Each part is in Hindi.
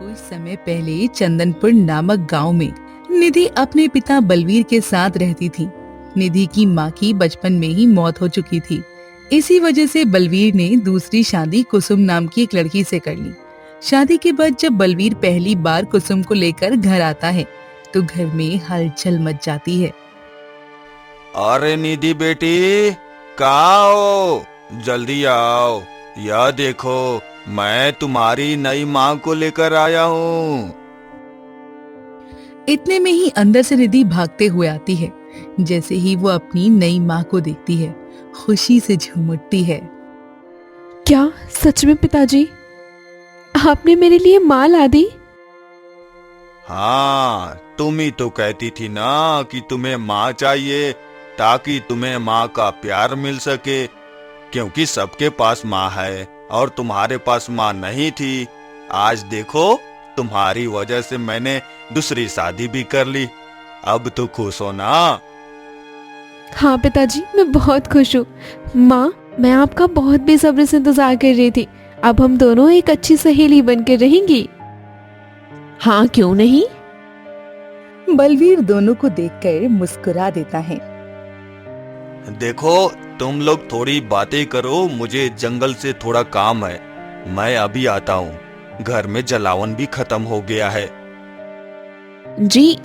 कुछ समय पहले चंदनपुर नामक गांव में निधि अपने पिता बलवीर के साथ रहती थी। निधि की मां की बचपन में ही मौत हो चुकी थी। इसी वजह से बलवीर ने दूसरी शादी कुसुम नाम की एक लड़की से कर ली। शादी के बाद जब बलवीर पहली बार कुसुम को लेकर घर आता है तो घर में हलचल मच जाती है। अरे निधि बेटी, कहाँ हो? जल्दी आओ। यह देखो, मैं तुम्हारी नई माँ को लेकर आया हूँ। इतने में ही अंदर से निधि भागते हुए आती है। जैसे ही वो अपनी नई माँ को देखती है, खुशी से झूम उठती है। क्या सच में पिताजी, आपने मेरे लिए माँ ला दी? हाँ, तुम ही तो कहती थी ना कि तुम्हें माँ चाहिए ताकि तुम्हें माँ का प्यार मिल सके। क्योंकि सबके पास माँ है और तुम्हारे पास माँ नहीं थी। आज देखो, तुम्हारी वजह से मैंने दूसरी शादी भी कर ली। अब तो खुश हो ना? हाँ पिताजी, मैं बहुत खुश हूँ। माँ, मैं आपका बहुत बेसब्री से इंतजार कर रही थी। अब हम दोनों एक अच्छी सहेली बनकर रहेंगी। हाँ, क्यों नहीं? बलवीर दोनों को देखकर मुस्कुरा देता है। देखो, तुम लोग थोड़ी बातें करो, मुझे जंगल से थोड़ा काम है। मैं अभी आता हूँ। घर में जलावन भी खत्म हो गया है। जी,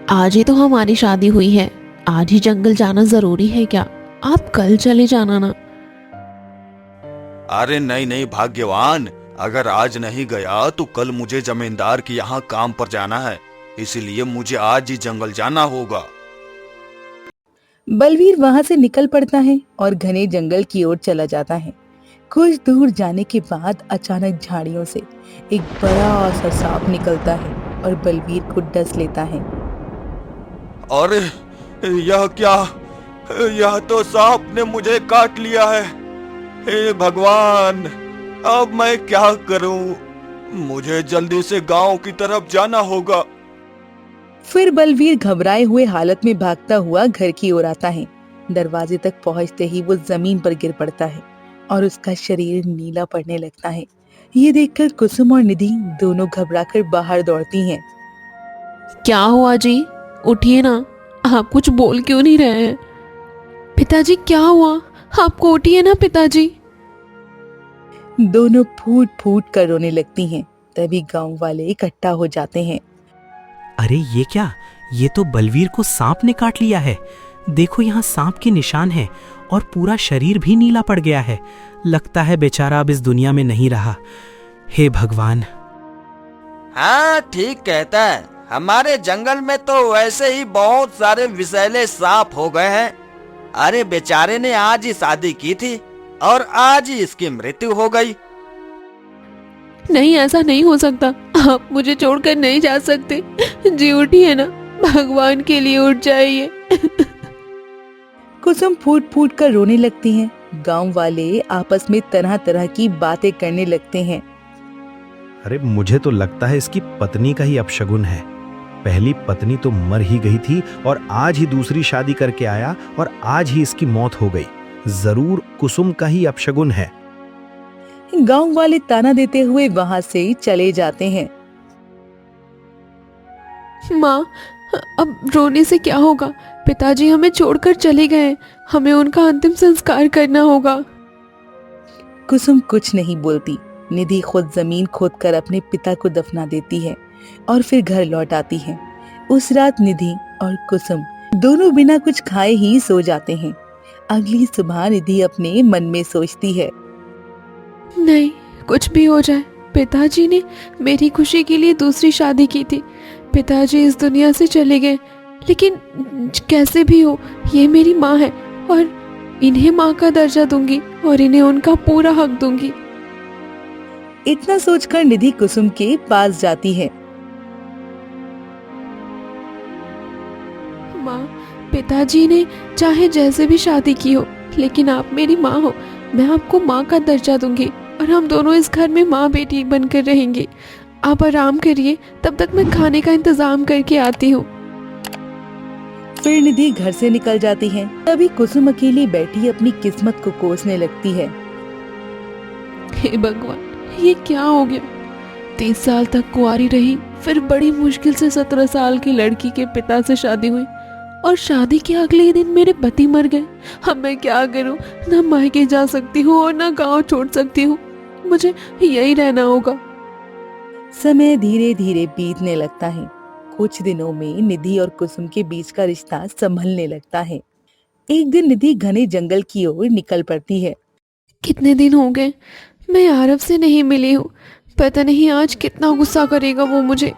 आज ही तो हमारी शादी हुई है। आज ही जंगल जाना जरूरी है क्या? आप कल चले जाना ना। अरे नहीं नहीं भाग्यवान, अगर आज नहीं गया तो कल मुझे जमींदार के यहाँ काम पर जाना है। इसलिए मुझे आज ही जंगल जाना होगा। बलवीर वहां से निकल पड़ता है और घने जंगल की ओर चला जाता है। कुछ दूर जाने के बाद अचानक झाड़ियों से एक बड़ा सा सांप निकलता है और बलवीर को डस लेता है। अरे यह क्या? यह तो सांप ने मुझे काट लिया है। हे भगवान, अब मैं क्या करूं? मुझे जल्दी से गांव की तरफ जाना होगा। फिर बलवीर घबराए हुए हालत में भागता हुआ घर की ओर आता है। दरवाजे तक पहुंचते ही वो जमीन पर गिर पड़ता है और उसका शरीर नीला पड़ने लगता है। ये देखकर कुसुम और निधि दोनों घबराकर बाहर दौड़ती हैं। क्या हुआ जी? उठिए ना, आप कुछ बोल क्यों नहीं रहे हैं? पिताजी, क्या हुआ? आपको उठिए ना पिताजी। दोनों फूट फूट कर रोने लगती हैं। तभी गांव वाले इकट्ठा हो जाते हैं। अरे ये क्या? ये तो बलवीर को सांप ने काट लिया है। देखो, यहाँ सांप के निशान हैं और पूरा शरीर भी नीला पड़ गया है। लगता है बेचारा अब इस दुनिया में नहीं रहा। हे भगवान! हाँ, ठीक कहता है। हमारे जंगल में तो वैसे ही बहुत सारे विषैले सांप हो गए हैं। अरे बेचारे ने आज ही शादी की थी और आज ही इसकी मृत्यु हो गई। नहीं, ऐसा नहीं हो सकता। आप मुझे छोड़कर नहीं जा सकते। जी उठिए ना, भगवान के लिए उठ जाइए। कुसुम फूट फूट कर रोने लगती हैं। गांव वाले आपस में तरह तरह की बातें करने लगते हैं। अरे मुझे तो लगता है इसकी पत्नी का ही अपशगुन है। पहली पत्नी तो मर ही गई थी और आज ही दूसरी शादी करके आया और आज ही इसकी मौत हो गई। जरूर कुसुम का ही अपशगुन है। गांव वाले ताना देते हुए वहां से चले जाते हैं। माँ, अब रोने से क्या होगा? पिताजी हमें छोड़कर चले गए। हमें उनका अंतिम संस्कार करना होगा। कुसुम कुछ नहीं बोलती। निधि खुद जमीन खोदकर अपने पिता को दफना देती है और फिर घर लौट आती है। उस रात निधि और कुसुम दोनों बिना कुछ खाए ही सो जाते हैं। अगली सुबह निधि अपने मन में सोचती है, नहीं, कुछ भी हो जाए, पिताजी ने मेरी खुशी के लिए दूसरी शादी की थी। पिताजी इस दुनिया से चले गए, लेकिन कैसे भी हो, ये मेरी माँ है और इन्हें माँ का दर्जा दूंगी और इन्हें उनका पूरा हक दूंगी। इतना सोचकर निधि कुसुम के पास जाती है। माँ, पिताजी ने चाहे जैसे भी शादी की हो, लेकिन आप मेरी माँ हो। मैं आपको माँ का दर्जा दूंगी और हम दोनों इस घर में माँ बेटी बनकर रहेंगे। आप आराम करिए, तब तक मैं खाने का इंतजाम करके आती हूँ। फिर निधि घर से निकल जाती है। तभी कुसुम अकेली बैठी अपनी किस्मत को कोसने लगती है। हे भगवान, ये क्या हो गया? 30 साल तक कुंवारी रही, फिर बड़ी मुश्किल से 17 साल की लड़की के पिता से शादी हुई और शादी के अगले ही दिन मेरे पति मर गए। अब मैं क्या करूं? ना मायके जा सकती हूँ और ना गांव छोड़ सकती हूँ। मुझे यही रहना होगा। समय धीरे धीरे बीतने लगता है। कुछ दिनों में निधि और कुसुम के बीच का रिश्ता संभलने लगता है। एक दिन निधि घने जंगल की ओर निकल पड़ती है। कितने दिन हो गए मैं आरव से नहीं मिली हूँ। पता नहीं आज कितना गुस्सा करेगा वो मुझे।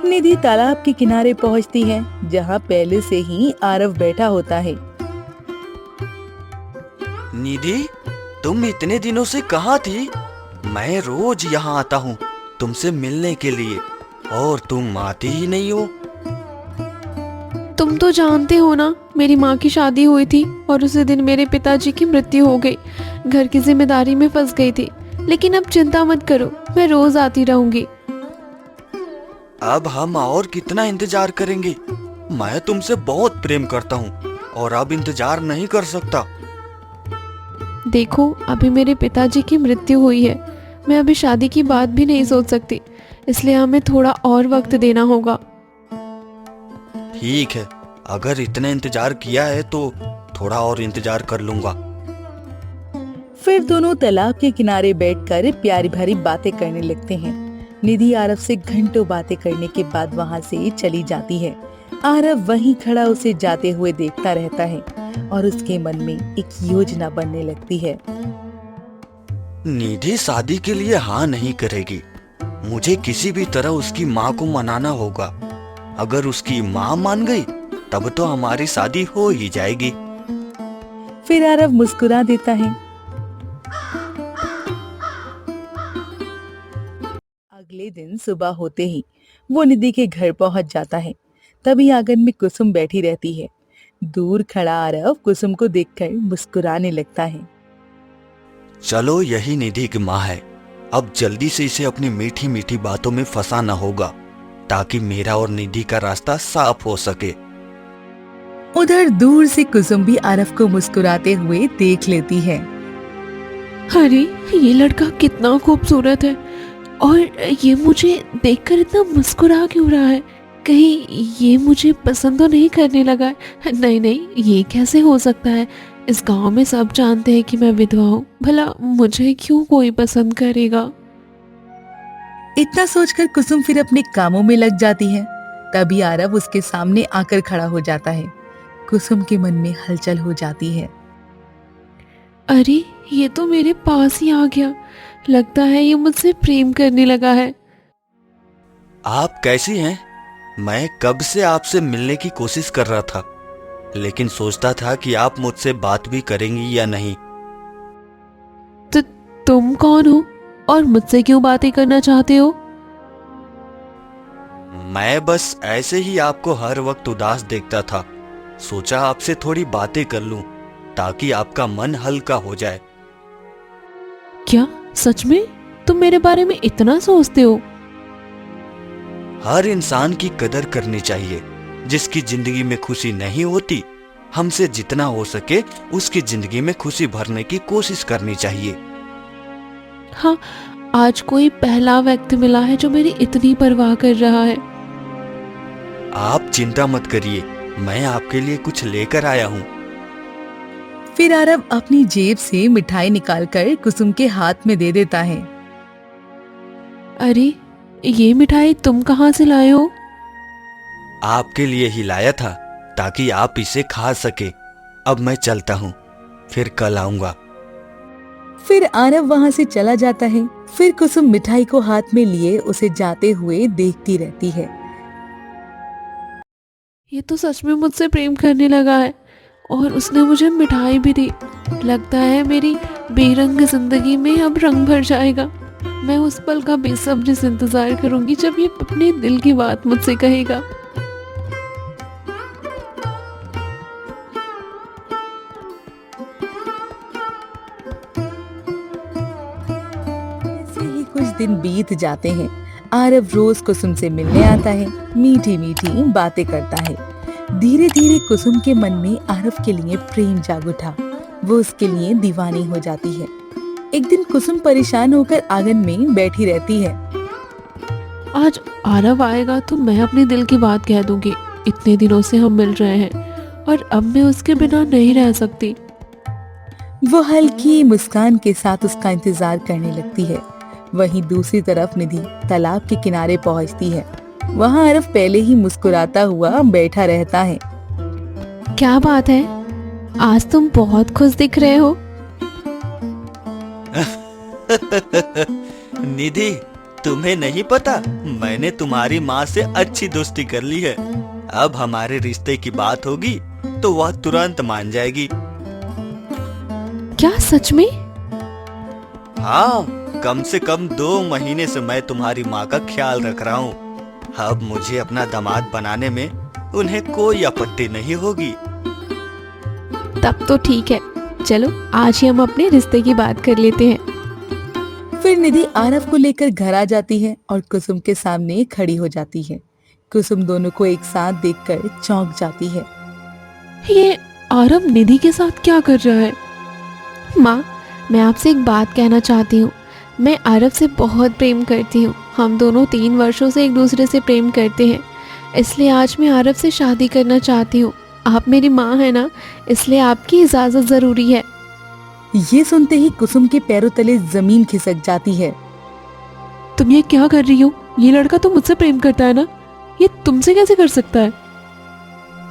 निधि तालाब के किनारे पहुंचती है, जहां पहले से ही आरव बैठा होता है। निधि, तुम इतने दिनों से कहाँ थी? मैं रोज यहाँ आता हूँ तुमसे मिलने के लिए, और तुम आती ही नहीं हो। तुम तो जानते हो ना, मेरी माँ की शादी हुई थी और उसी दिन मेरे पिताजी की मृत्यु हो गई। घर की जिम्मेदारी में फंस गई थी, लेकिन अब चिंता मत करो, मैं रोज आती रहूंगी। अब हम और कितना इंतजार करेंगे? मैं तुमसे बहुत प्रेम करता हूँ और अब इंतजार नहीं कर सकता। देखो, अभी मेरे पिताजी की मृत्यु हुई है। मैं अभी शादी की बात भी नहीं सोच सकती, इसलिए हमें थोड़ा और वक्त देना होगा। ठीक है, अगर इतना इंतजार किया है तो थोड़ा और इंतजार कर लूंगा। फिर दोनों तालाब के किनारे बैठकर प्यारी भरी बातें करने लगते हैं। निधि आरव से घंटों बातें करने के बाद वहां से चली जाती है। आरव वहीं खड़ा उसे जाते हुए देखता रहता है और उसके मन में एक योजना बनने लगती है। निधि शादी के लिए हाँ नहीं करेगी। मुझे किसी भी तरह उसकी माँ को मनाना होगा। अगर उसकी माँ मान गई तब तो हमारी शादी हो ही जाएगी। फिर आरव मुस्कुरा देता है। अगले दिन सुबह होते ही वो निधि के घर पहुंच जाता है। तभी आंगन में कुसुम बैठी रहती है। दूर खड़ा आरव कुसुम को देखकर मुस्कुराने लगता है। चलो, यही निधि की माँ है। अब जल्दी से इसे अपनी मीठी मीठी बातों में फंसाना होगा, ताकि मेरा और निधि का रास्ता साफ हो सके। उधर दूर से कुसुम भी आरव को मुस्कुराते हुए देख लेती है। अरे, ये लड़का कितना खूबसूरत है और ये मुझे देखकर इतना मुस्कुरा क्यों रहा है? कहीं ये मुझे पसंद तो नहीं करने लगा है? नहीं नहीं, ये कैसे हो सकता है? इस गांव में सब जानते हैं कि मैं विधवा हूँ, भला मुझे क्यों कोई पसंद करेगा? इतना सोचकर कुसुम फिर अपने कामों में लग जाती है। तभी आरव उसके सामने आकर खड़ा हो जाता है। कुसुम के मन में हलचल हो जाती है। अरे, ये तो मेरे पास ही आ गया। लगता है ये मुझसे प्रेम करने लगा है। आप कैसी हैं? मैं कब से आपसे मिलने की कोशिश कर रहा था, लेकिन सोचता था कि आप मुझसे बात भी करेंगी या नहीं। तो तुम कौन हो और मुझसे क्यों बातें करना चाहते हो? मैं बस ऐसे ही आपको हर वक्त उदास देखता था। सोचा आपसे थोड़ी बातें कर लूं, ताकि आपका मन हल्का हो जाए। क्या सच में तुम मेरे बारे में इतना सोचते हो? हर इंसान की कदर करनी चाहिए। जिसकी जिंदगी में खुशी नहीं होती, हमसे जितना हो सके उसकी जिंदगी में खुशी भरने की कोशिश करनी चाहिए। हाँ, आज कोई पहला व्यक्ति मिला है जो मेरी इतनी परवाह कर रहा है। आप चिंता मत करिए, मैं आपके लिए कुछ लेकर आया हूँ। फिर आरव अपनी जेब से मिठाई निकालकर कुसुम के हाथ में दे देता है। अरे, ये मिठाई तुम कहाँ से लाए हो? आपके लिए ही लाया था, ताकि आप इसे खा सके। अब मैं चलता हूँ, फिर कल आऊंगा। फिर आरव वहां से चला जाता है। फिर कुसुम मिठाई को हाथ में लिए उसे जाते हुए देखती रहती है। ये तो सच में मुझसे प्रेम करने लगा है और उसने मुझे मिठाई भी दी। लगता है मेरी बेरंग जिंदगी में अब रंग भर जाएगा। मैं उस पल का बेसब्री से इंतजार करूंगी जब ये अपने दिल की बात मुझसे कहेगा। ऐसे ही कुछ दिन बीत जाते हैं। आरव रोज कुसुम से मिलने आता है, मीठी मीठी बातें करता है। धीरे धीरे कुसुम के मन में आरव के लिए प्रेम जाग उठा। वो उसके लिए दीवानी हो जाती है। एक दिन कुसुम परेशान होकर आंगन में बैठी रहती है। आज आरव आएगा तो मैं अपने दिल की बात कह दूंगी। इतने दिनों से हम मिल रहे हैं और अब मैं उसके बिना नहीं रह सकती। वो हल्की मुस्कान के साथ उसका इंतजार करने लगती है। वहीं दूसरी तरफ निधि तालाब के किनारे पहुंचती है। वहां आरव पहले ही मुस्कुराता हुआ बैठा रहता है। क्या बात है, आज तुम बहुत खुश दिख रहे हो। निधि, तुम्हें नहीं पता, मैंने तुम्हारी माँ से अच्छी दोस्ती कर ली है। अब हमारे रिश्ते की बात होगी तो वह तुरंत मान जाएगी। क्या सच में? हाँ, कम से कम 2 महीने से मैं तुम्हारी माँ का ख्याल रख रहा हूँ। अब मुझे अपना दामाद बनाने में उन्हें कोई आपत्ति नहीं होगी। तब तो ठीक है, चलो आज ही हम अपने रिश्ते की बात कर लेते हैं। फिर निधि आरव को लेकर घर आ जाती है और कुसुम के सामने खड़ी हो जाती है। कुसुम दोनों को एक साथ देखकर चौंक जाती है। ये आरव निधि के साथ क्या कर रहा है? माँ, मैं आपसे एक बात कहना चाहती हूँ। मैं आरव से बहुत प्रेम करती हूँ। हम दोनों 3 वर्षों से एक दूसरे से प्रेम करते हैं, इसलिए आज मैं आरव से शादी करना चाहती हूँ। आप मेरी माँ है ना, इसलिए आपकी इजाज़त ज़रूरी है। ये सुनते ही कुसुम के पैरों तले जमीन खिसक जाती है। तुम ये क्या कर रही हो? ये लड़का तो मुझसे प्रेम करता है ना, ये तुमसे कैसे कर सकता है?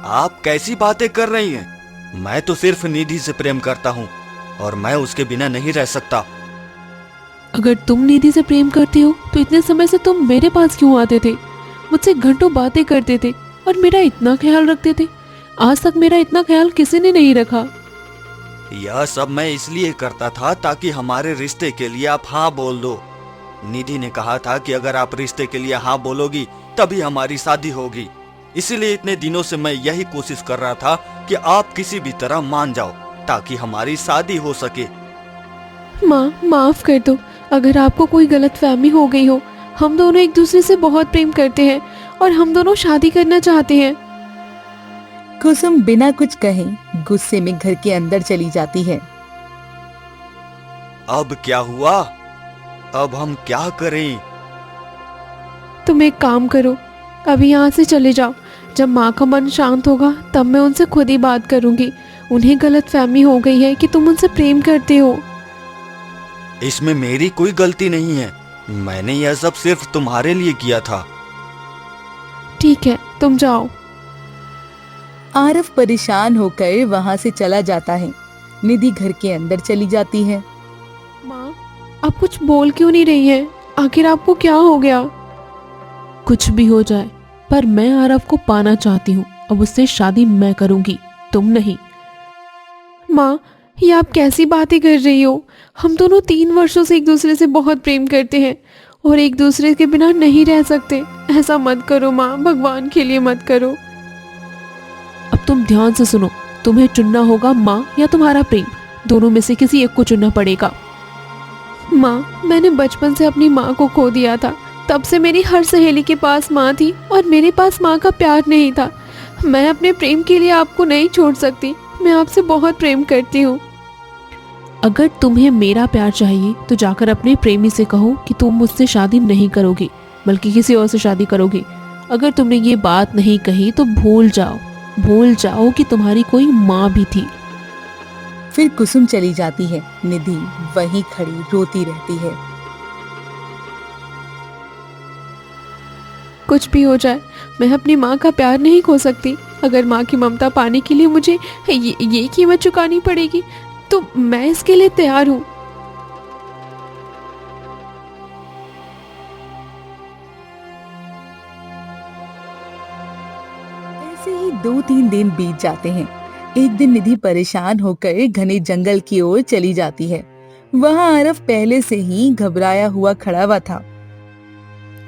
आप कैसी बातें कर रही हैं? मैं तो सिर्फ निधि से प्रेम करता हूँ और मैं उसके बिना नहीं रह सकता। अगर तुम निधि से प्रेम करते हो तो इतने समय से तुम मेरे पास क्यों आते थे? मुझसे घंटों बातें करते थे और मेरा इतना ख्याल रखते थे। आज तक मेरा इतना ख्याल किसी ने नहीं रखा। यह सब मैं इसलिए करता था ताकि हमारे रिश्ते के लिए आप हाँ बोल दो। निधि ने कहा था कि अगर आप रिश्ते के लिए हाँ बोलोगी तभी हमारी शादी होगी। इसीलिए इतने दिनों से मैं यही कोशिश कर रहा था कि आप किसी भी तरह मान जाओ ताकि हमारी शादी हो सके। माँ, माफ कर दो अगर आपको कोई गलतफहमी हो गई हो। हम दोनों एक दूसरे से बहुत प्रेम करते हैं और हम दोनों शादी करना चाहते हैं। कुसुम बिना कुछ कहे गुस्से में घर के अंदर चली जाती है। अब क्या हुआ? अब हम क्या करें? तुम एक काम करो, अभी यहाँ से चले जाओ। जब माँ का मन शांत होगा तब मैं उनसे खुद ही बात करूंगी। उन्हें गलतफहमी हो गई है कि तुम उनसे प्रेम करते हो। इसमें मेरी कोई गलती नहीं है। मैंने यह सब सिर्फ तुम्हारे लिए किया था। ठीक है, तुम जाओ। आरव परेशान होकर वहां से चला जाता है। निधि घर के अंदर चली जाती है। माँ, आप कुछ बोल क्यों नहीं रही हैं? आखिर आपको क्या हो गया? कुछ भी हो जाए, पर मैं आरव को पाना चाहती हूँ। अब उससे शादी मैं करूंगी, तुम नहीं। माँ, ये आप कैसी बातें कर रही हो? हम दोनों 3 वर्षों से एक दूसरे से बहुत प्रेम करते हैं और एक दूसरे के बिना नहीं रह सकते। ऐसा मत करो माँ, भगवान के लिए मत करो। अब तुम ध्यान से सुनो, तुम्हें चुनना होगा माँ या तुम्हारा प्रेम। दोनों में से किसी एक को चुनना पड़ेगा। माँ, मैंने बचपन से अपनी माँ को खो दिया था। तब से मेरी हर सहेली के पास माँ थी और मेरे पास माँ का प्यार नहीं था। मैं अपने प्रेम के लिए आपको नहीं छोड़ सकती। मैं आपसे बहुत प्रेम करती हूँ। अगर तुम्हें मेरा प्यार चाहिए तो जाकर अपने प्रेमी से कहो कि तुम मुझसे शादी नहीं करोगी, बल्कि किसी और से शादी करोगी। अगर तुमने ये बात नहीं कही तो भूल जाओ कि तुम्हारी कोई माँ भी थी। फिर कुसुम चली जाती है। निधि वहीं खड़ी रोती रहती है। कुछ भी हो जाए, मैं अपनी माँ का प्यार नहीं खो सकती। अगर माँ की ममता पाने के लिए मुझे ये कीमत चुकानी पड़ेगी तो मैं इसके लिए तैयार हूँ। ऐसे ही 2-3 दिन बीत जाते हैं। एक दिन निधि परेशान होकर घने जंगल की ओर चली जाती है। वहाँ आरव पहले से ही घबराया हुआ खड़ा हुआ था।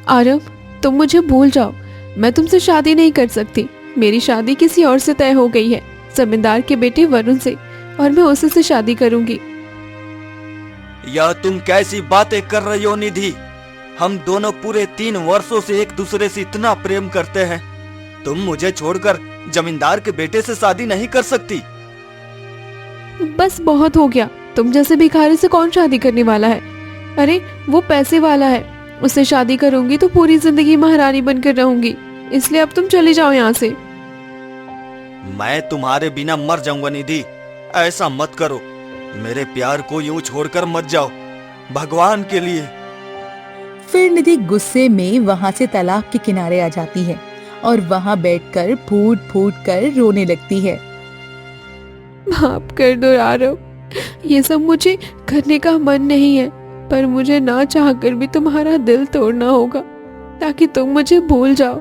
आरव, तुम मुझे भूल जाओ। मैं तुमसे शादी नहीं कर सकती। मेरी शादी किसी और से तय हो गई है, जमींदार के बेटे वरुण से, और मैं उसी से शादी करूंगी। यह तुम कैसी बातें कर रही हो निधि? हम दोनों पूरे 3 वर्षों से एक दूसरे से इतना प्रेम करते हैं। तुम मुझे छोड़कर जमींदार के बेटे से शादी नहीं कर सकती। बस बहुत हो गया। तुम जैसे भिखारी से कौन शादी करने वाला है? अरे वो पैसे वाला है, उससे शादी करूंगी तो पूरी जिंदगी महारानी बनकर रहूंगी। इसलिए अब तुम चले जाओ यहाँ से। मैं तुम्हारे बिना मर जाऊंगा निधि, ऐसा मत करो। मेरे प्यार को यूं छोड़कर मत जाओ, भगवान के लिए। फिर निधि गुस्से में वहां से तालाब के किनारे आ जाती है और वहां बैठकर फूट फूट कर रोने लगती है। माफ कर दो आरव, ये सब मुझे करने का मन नहीं है, पर मुझे ना चाहकर भी तुम्हारा दिल तोड़ना होगा ताकि तुम मुझे भूल जाओ।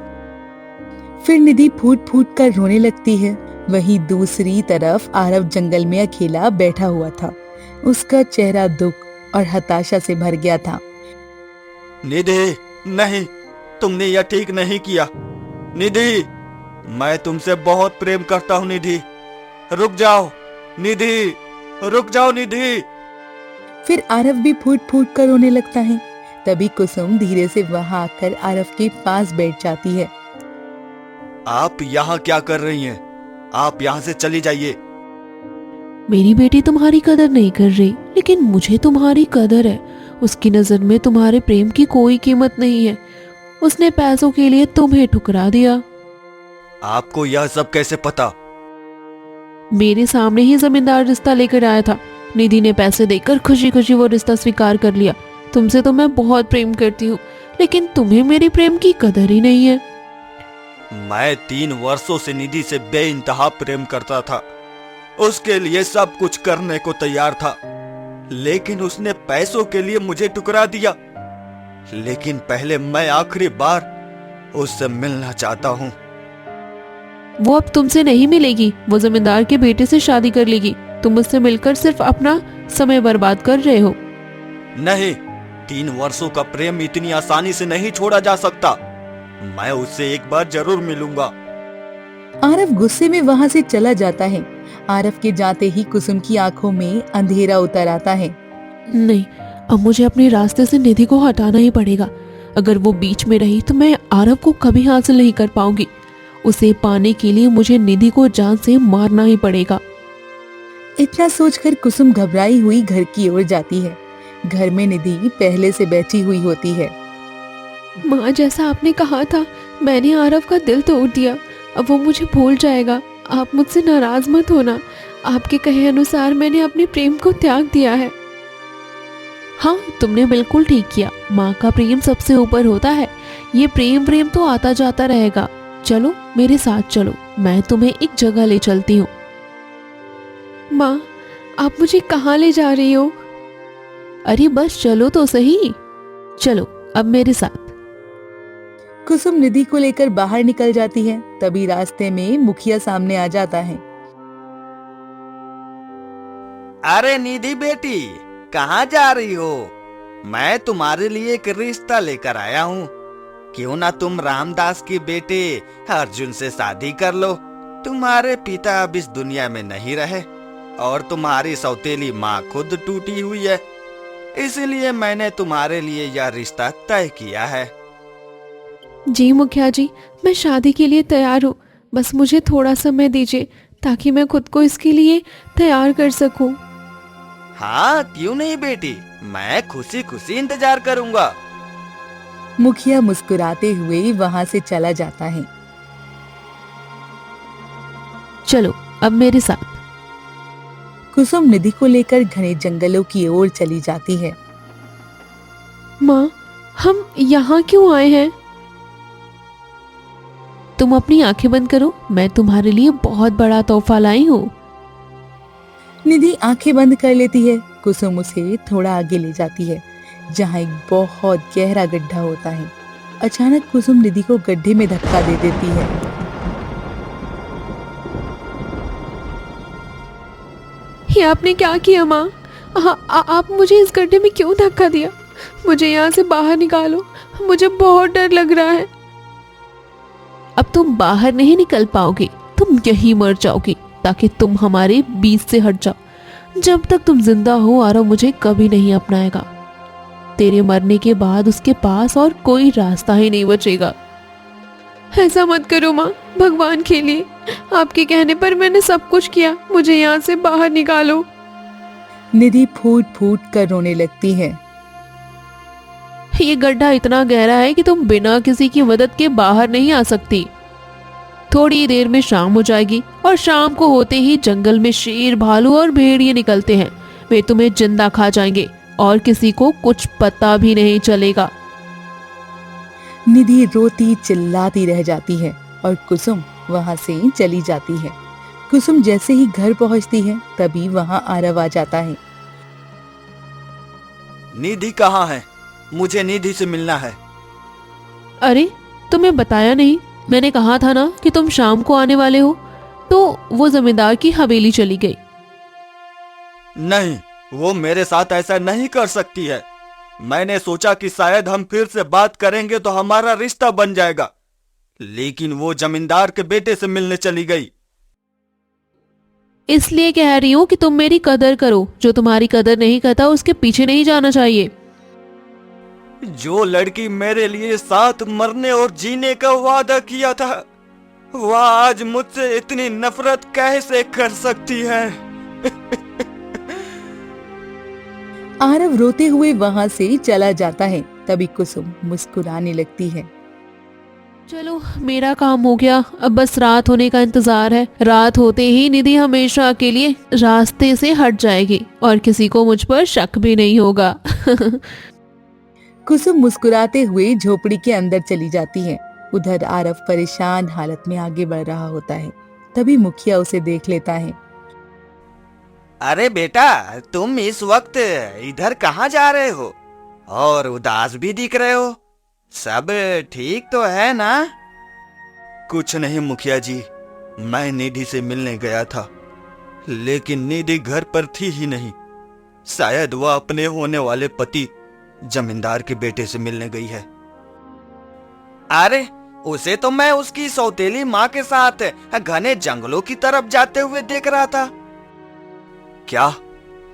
फिर निधि फूट फूट कर रोने लगती है। वहीं दूसरी तरफ आरव जंगल में अकेला बैठा हुआ था। उसका चेहरा दुख और हताशा से भर गया था। निधि, नहीं, तुमने यह ठीक नहीं किया। निधि, मैं तुमसे बहुत प्रेम करता हूँ। निधि, रुक जाओ। निधि, रुक जाओ निधि। फिर आरव भी फूट फूट कर रोने लगता है। तभी कुसुम धीरे से वहां आकर आरव के पास बैठ जाती है। आप यहाँ क्या कर रही हैं? आप यहाँ से चली जाइए। मेरी बेटी तुम्हारी कदर नहीं कर रही, लेकिन मुझे तुम्हारी कदर है। उसकी नजर में तुम्हारे प्रेम की कोई कीमत नहीं है। उसने पैसों के लिए तुम्हें ठुकरा दिया। आपको यह सब कैसे पता? मेरे सामने ही जमींदार रिश्ता लेकर आया था। निधि ने पैसे देकर खुशी खुशी वो रिश्ता स्वीकार कर लिया। तुमसे तो मैं बहुत प्रेम करती हूँ, लेकिन तुम्हें मेरी प्रेम की कदर ही नहीं है। मैं 3 वर्षों से निधि से बेइंतहा प्रेम करता था। उसके लिए सब कुछ करने को तैयार था, लेकिन उसने पैसों के लिए मुझे ठुकरा दिया। लेकिन पहले मैं आखिरी बार उससे मिलना चाहता हूँ। वो अब तुमसे नहीं मिलेगी, वो जमींदार के बेटे से शादी कर लेगी। तुम उससे मिलकर सिर्फ अपना समय बर्बाद कर रहे हो। नहीं, 3 वर्षों का प्रेम इतनी आसानी से नहीं छोड़ा जा सकता। मैं उससे एक बार जरूर मिलूंगा। आरव गुस्से में वहां से चला जाता है। आरव के जाते ही कुसुम की आंखों में अंधेरा उतर आता है। नहीं, अब मुझे अपने रास्ते से निधि को हटाना ही पड़ेगा। अगर वो बीच में रही तो मैं आरव को कभी हासिल नहीं कर पाऊंगी। उसे पाने के लिए मुझे निधि को जान से मारना ही पड़ेगा। इतना सोचकर कुसुम घबराई हुई घर की ओर जाती है। घर में निधि पहले से बैठी हुई होती है। माँ, जैसा आपने कहा था, मैंने आरव का दिल तोड़ दिया। अब वो मुझे भूल जाएगा। आप मुझसे नाराज मत होना। आपके कहे अनुसार मैंने अपने प्रेम को त्याग दिया है। हाँ, तुमने बिल्कुल ठीक किया। माँ का प्रेम सबसे ऊपर होता है। ये प्रेम तो आता जाता रहेगा। चलो मेरे साथ चलो, मैं तुम्हें एक जगह ले चलती हूँ। माँ, आप मुझे कहाँ ले जा रही हो? अरे बस चलो तो सही। चलो अब मेरे साथ। कुसुम निधि को लेकर बाहर निकल जाती है। तभी रास्ते में मुखिया सामने आ जाता है। अरे निधि बेटी, कहाँ जा रही हो? मैं तुम्हारे लिए एक रिश्ता लेकर आया हूँ। क्यों ना तुम रामदास के बेटे अर्जुन से शादी कर लो। तुम्हारे पिता अब इस दुनिया में नहीं रहे और तुम्हारी सौतेली माँ खुद टूटी हुई है। इसलिए मैंने तुम्हारे लिए यह रिश्ता तय किया है। जी मुखिया जी, मैं शादी के लिए तैयार हूँ। बस मुझे थोड़ा समय दीजिए ताकि मैं खुद को इसके लिए तैयार कर सकूं। हाँ, क्यों नहीं बेटी, मैं खुशी खुशी इंतजार करूंगा। मुखिया मुस्कुराते हुए वहां से चला जाता है। चलो अब मेरे साथ। कुसुम निधि को लेकर घने जंगलों की ओर चली जाती है। माँ, हम यहाँ क्यों आए हैं? तुम अपनी आंखें बंद करो, मैं तुम्हारे लिए बहुत बड़ा तोहफा लाई हूँ। निधि आंखें बंद कर लेती है। कुसुम उसे थोड़ा आगे ले जाती है, जहाँ एक बहुत गहरा गड्ढा होता है। अचानक कुसुम निधि को गड्ढे में धक्का दे देती है। ये आपने क्या किया माँ? आप मुझे इस गड्ढे में क्यों धक्का दिया? मुझे यहाँ से बाहर निकालो, मुझे बहुत डर लग रहा है। अब तुम बाहर नहीं निकल पाओगे, तुम यहीं मर जाओगी ताकि तुम हमारे बीच से हट जाओ। जब तक तुम जिंदा हो आरव मुझे कभी नहीं अपनाएगा। तेरे मरने के बाद उसके पास और कोई रास्ता ही नहीं बचेगा। ऐसा मत करो माँ, भगवान के लिए। आपके कहने पर मैंने सब कुछ किया, मुझे यहाँ से बाहर निकालो। निधि फूट फूट कर रोने लगती है। ये गड्ढा इतना गहरा है कि तुम बिना किसी की मदद के बाहर नहीं आ सकती। थोड़ी देर में शाम हो जाएगी और शाम को होते ही जंगल में शेर, भालू और भेड़िए निकलते हैं। वे तुम्हें जिंदा खा जाएंगे और किसी को कुछ पता भी नहीं चलेगा। निधि रोती चिल्लाती रह जाती है और कुसुम वहां से चली जाती है। कुसुम जैसे ही घर पहुंचती है तभी वहां आरव आ जाता है। निधि कहाँ है? मुझे निधि से मिलना है। अरे तुम्हें बताया नहीं? मैंने कहा था ना कि तुम शाम को आने वाले हो। तो वो जमींदार की हवेली चली गई। नहीं, वो मेरे साथ ऐसा नहीं कर सकती है। मैंने सोचा कि शायद हम फिर से बात करेंगे तो हमारा रिश्ता बन जाएगा, लेकिन वो जमींदार के बेटे से मिलने चली गई। इसलिए कह रही हूँ कि तुम मेरी कदर करो। जो तुम्हारी कदर नहीं करता उसके पीछे नहीं जाना चाहिए। जो लड़की मेरे लिए साथ मरने और जीने का वादा किया था, वह आज मुझसे इतनी नफरत कैसे कर सकती है? आरव रोते हुए वहां से चला जाता है। तभी कुसुम मुस्कुराने लगती है। चलो मेरा काम हो गया, अब बस रात होने का इंतजार है। रात होते ही निधि हमेशा के लिए रास्ते से हट जाएगी और किसी को मुझ पर शक भी नहीं होगा। कुसुम मुस्कुराते हुए झोपड़ी के अंदर चली जाती है। उधर आरव परेशान हालत में आगे बढ़ रहा होता है। तभी मुखिया उसे देख लेता है। अरे बेटा, तुम इस वक्त इधर कहाँ जा रहे हो और उदास भी दिख रहे हो? सब ठीक तो है ना? कुछ नहीं मुखिया जी, मैं निधि से मिलने गया था, लेकिन निधि घर पर थी ही नहीं। शायद वह अपने होने वाले पति जमींदार के बेटे से मिलने गई है। अरे उसे तो मैं उसकी सौतेली माँ के साथ घने जंगलों की तरफ जाते हुए देख रहा था। क्या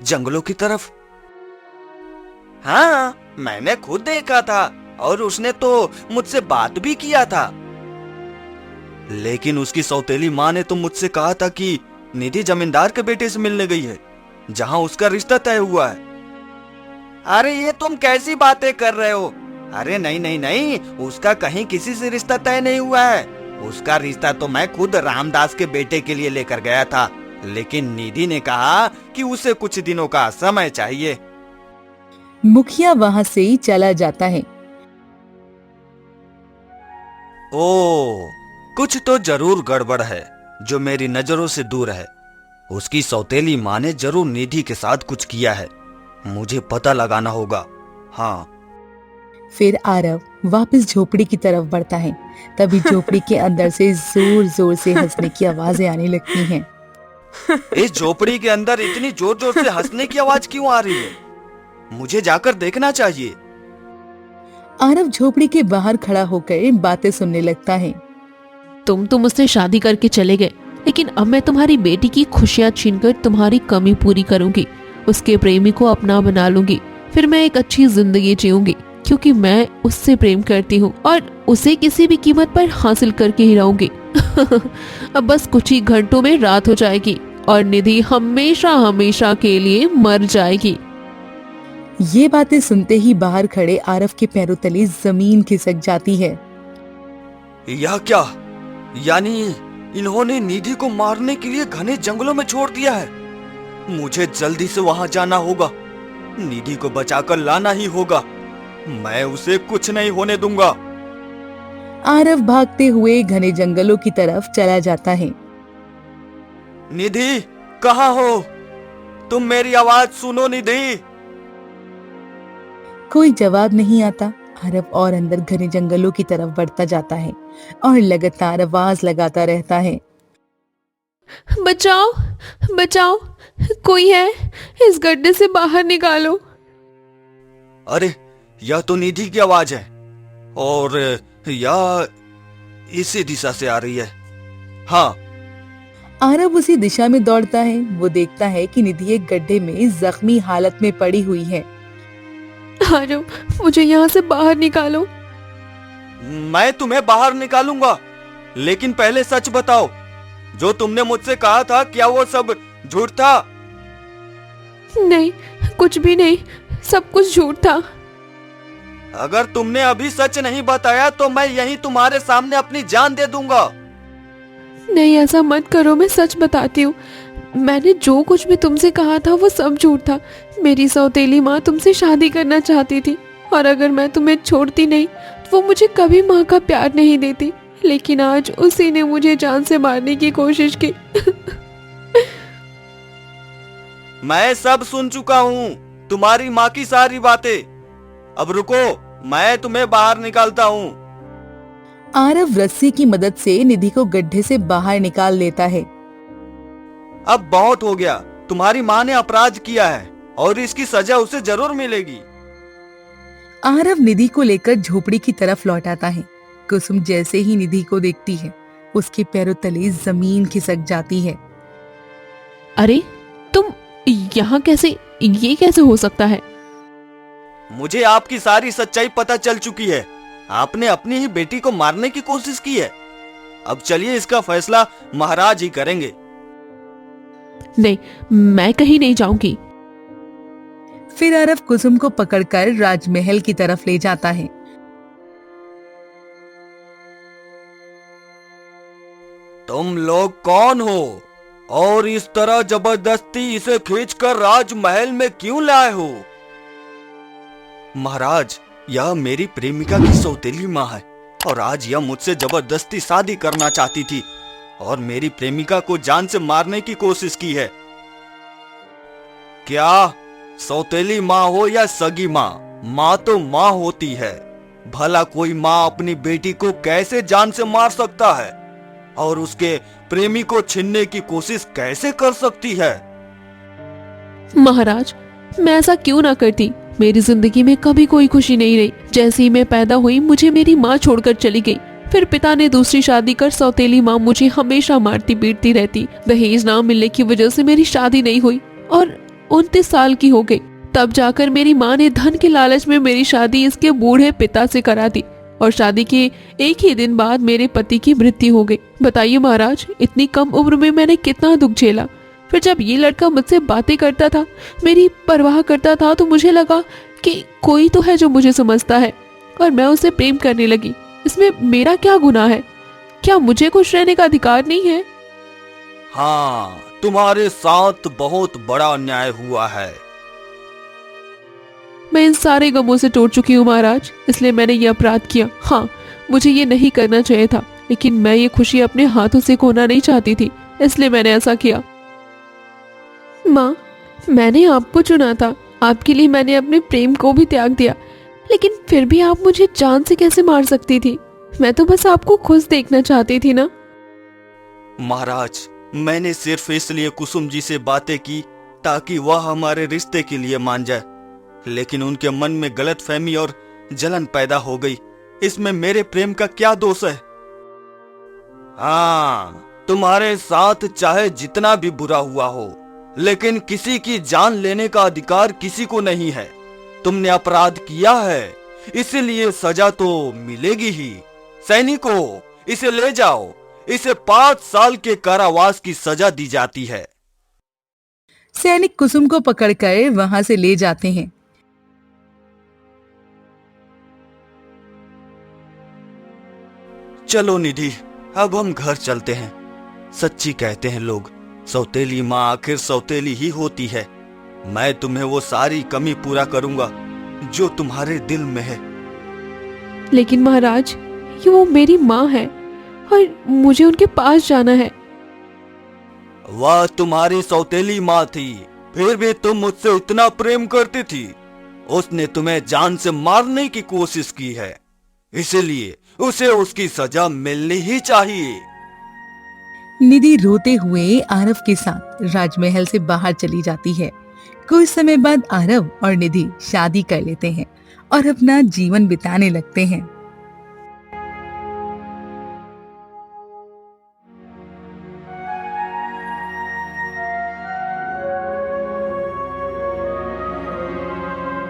जंगलों की तरफ? हाँ, मैंने खुद देखा था और उसने तो मुझसे बात भी किया था। लेकिन उसकी सौतेली माँ ने तो मुझसे कहा था कि निधि जमींदार के बेटे से मिलने गई है, जहां उसका रिश्ता तय हुआ है। अरे ये तुम कैसी बातें कर रहे हो? अरे नहीं नहीं नहीं, उसका कहीं किसी से रिश्ता तय नहीं हुआ है। उसका रिश्ता तो मैं खुद रामदास के बेटे के लिए लेकर गया था, लेकिन निधि ने कहा कि उसे कुछ दिनों का समय चाहिए। मुखिया वहां से ही चला जाता है। ओ, कुछ तो जरूर गड़बड़ है जो मेरी नजरों से दूर है। उसकी सौतेली माँ ने जरूर निधि के साथ कुछ किया है। मुझे पता लगाना होगा। हाँ। फिर आरव वापस झोपड़ी की तरफ बढ़ता है। तभी झोपड़ी के अंदर से जोर जोर से हंसने की आवाजें आने लगती हैं। इस झोपड़ी के अंदर इतनी जोर जोर से हंसने की आवाज क्यों आ रही है? मुझे जाकर देखना चाहिए। आरव झोपड़ी के बाहर खड़ा होकर बातें सुनने लगता है। तुम तो मुझसे शादी करके चले गए, लेकिन अब मैं तुम्हारी बेटी की खुशियां छीनकर तुम्हारी कमी पूरी करूंगी। उसके प्रेमी को अपना बना लूंगी। फिर मैं एक अच्छी जिंदगी जीऊंगी, क्योंकि मैं उससे प्रेम करती हूँ और उसे किसी भी कीमत पर हासिल करके ही रहूंगी। अब बस कुछ ही घंटों में रात हो जाएगी और निधि हमेशा हमेशा के लिए मर जाएगी। ये बातें सुनते ही बाहर खड़े आरव के पैरों तले जमीन खिसक जाती है। यह क्या? यानी इन्होंने निधि को मारने के लिए घने जंगलों में छोड़ दिया है। मुझे जल्दी से वहां जाना होगा। निधि को बचाकर लाना ही होगा। मैं उसे कुछ नहीं होने दूंगा। आरव भागते हुए घने जंगलों की तरफ चला जाता है। निधि, कहाँ हो तुम? मेरी आवाज सुनो निधि। कोई जवाब नहीं आता। आरव और अंदर घने जंगलों की तरफ बढ़ता जाता है और लगातार आवाज लगाता रहता है। बचाओ बचाओ, कोई है? इस गड्ढे से बाहर निकालो। अरे यह तो निधि की आवाज है और यह इसी दिशा से आ रही है। हाँ। आरव उसी दिशा में दौड़ता है। वो देखता है कि निधि एक गड्ढे में जख्मी हालत में पड़ी हुई है। आरव, मुझे यहाँ से बाहर निकालो। मैं तुम्हें बाहर निकालूंगा, लेकिन पहले सच बताओ, जो तुमने मुझसे कहा था क्या वो सब झूठ था? नहीं, कुछ भी नहीं, सब कुछ झूठ था। अगर तुमने अभी सच नहीं बताया तो मैं यहीं तुम्हारे सामने अपनी जान दे दूंगा। नहीं, ऐसा मत करो, मैं सच बताती हूँ। मैंने जो कुछ भी तुमसे कहा था वो सब झूठ था। मेरी सौतेली माँ तुमसे शादी करना चाहती थी, और अगर मैं तुम्हें छोड़ती नहीं तो वो मुझे कभी माँ का प्यार नहीं देती। लेकिन आज उसी ने मुझे जान से मारने की कोशिश की। मैं सब सुन चुका हूँ, तुम्हारी माँ की सारी बातें। अब रुको, मैं तुम्हें बाहर निकालता हूँ। आरव रस्सी की मदद से निधि को गड्ढे से बाहर निकाल लेता है। अब बहुत हो गया, तुम्हारी माँ ने अपराध किया है और इसकी सजा उसे जरूर मिलेगी। आरव निधि को लेकर झोपड़ी की तरफ लौट आता है। कुसुम जैसे ही निधि को देखती है, उसके पैरों तले जमीन खिसक जाती है। अरे तुम यहाँ कैसे, ये कैसे हो सकता है? मुझे आपकी सारी सच्चाई पता चल चुकी है। आपने अपनी ही बेटी को मारने की कोशिश की है। अब चलिए, इसका फैसला महाराज ही करेंगे। नहीं, मैं कहीं नहीं जाऊंगी। फिर आरव कुसुम को पकड़कर राजमहल की तरफ ले जाता है। तुम लोग कौन हो और इस तरह जबरदस्ती इसे खींचकर राजमहल में क्यों लाए हो? महाराज, यह मेरी प्रेमिका की सौतेली माँ है और आज यह मुझसे जबरदस्ती शादी करना चाहती थी और मेरी प्रेमिका को जान से मारने की कोशिश की है। क्या सौतेली माँ हो या सगी माँ, माँ तो माँ होती है। भला कोई माँ अपनी बेटी को कैसे जान से मार सकता है और उसके प्रेमी को छीनने की कोशिश कैसे कर सकती है? महाराज, मैं ऐसा क्यों ना करती। मेरी जिंदगी में कभी कोई खुशी नहीं रही। जैसे ही मैं पैदा हुई मुझे मेरी माँ छोड़कर चली गई। फिर पिता ने दूसरी शादी कर सौतेली माँ मुझे हमेशा मारती पीटती रहती। दहेज ना मिलने की वजह से मेरी शादी नहीं हुई और 29 साल की हो गई। तब जाकर मेरी माँ ने धन के लालच में मेरी शादी इसके बूढ़े पिता से करा दी और शादी के एक ही दिन बाद मेरे पति की मृत्यु हो गई। बताइए महाराज, इतनी कम उम्र में मैंने कितना दुख झेला। फिर जब ये लड़का मुझसे बातें करता था, मेरी परवाह करता था, तो मुझे लगा कि कोई तो है जो मुझे समझता है और मैं उसे प्रेम करने लगी। इसमें मेरा क्या गुनाह है? क्या मुझे खुश रहने का अधिकार नहीं है? हाँ, तुम्हारे साथ बहुत बड़ा अन्याय हुआ है। मैं इन सारे गमों से टूट चुकी हूँ महाराज, इसलिए मैंने ये अपराध किया। हाँ, मुझे ये नहीं करना चाहिए था, लेकिन मैं ये खुशी अपने हाथों से खोना नहीं चाहती थी, इसलिए मैंने ऐसा किया। माँ, मैंने आपको चुना था, आपके लिए मैंने अपने प्रेम को भी त्याग दिया, लेकिन फिर भी आप मुझे जान से कैसे मार सकती थी? मैं तो बस आपको खुश देखना चाहती थी ना। महाराज, मैंने सिर्फ इसलिए कुसुम जी से बातें की ताकि वह हमारे रिश्ते के लिए मान जाए, लेकिन उनके मन में गलतफहमी और जलन पैदा हो गई। इसमें मेरे प्रेम का क्या दोष है? हाँ, तुम्हारे साथ चाहे जितना भी बुरा हुआ हो, लेकिन किसी की जान लेने का अधिकार किसी को नहीं है। तुमने अपराध किया है, इसलिए सजा तो मिलेगी ही। सैनिकों, इसे ले जाओ। इसे 5 साल के कारावास की सजा दी जाती है। सैनिक कुसुम को पकड़कर वहां से ले जाते हैं। चलो निधि, अब हम घर चलते हैं। सच्ची कहते हैं लोग, सौतेली माँ आखिर सौतेली ही होती है। मैं तुम्हें वो सारी कमी पूरा करूंगा जो तुम्हारे दिल में है। लेकिन महाराज, ये वो मेरी माँ है और मुझे उनके पास जाना है। वह तुम्हारी सौतेली माँ थी, फिर भी तुम मुझसे इतना प्रेम करती थी। उसने तुम्हें जान से मारने की कोशिश की है, इसलिए उसे उसकी सजा मिलनी ही चाहिए। निधि रोते हुए आरव के साथ राजमहल से बाहर चली जाती है। कुछ समय बाद आरव और निधि शादी कर लेते हैं और अपना जीवन बिताने लगते हैं।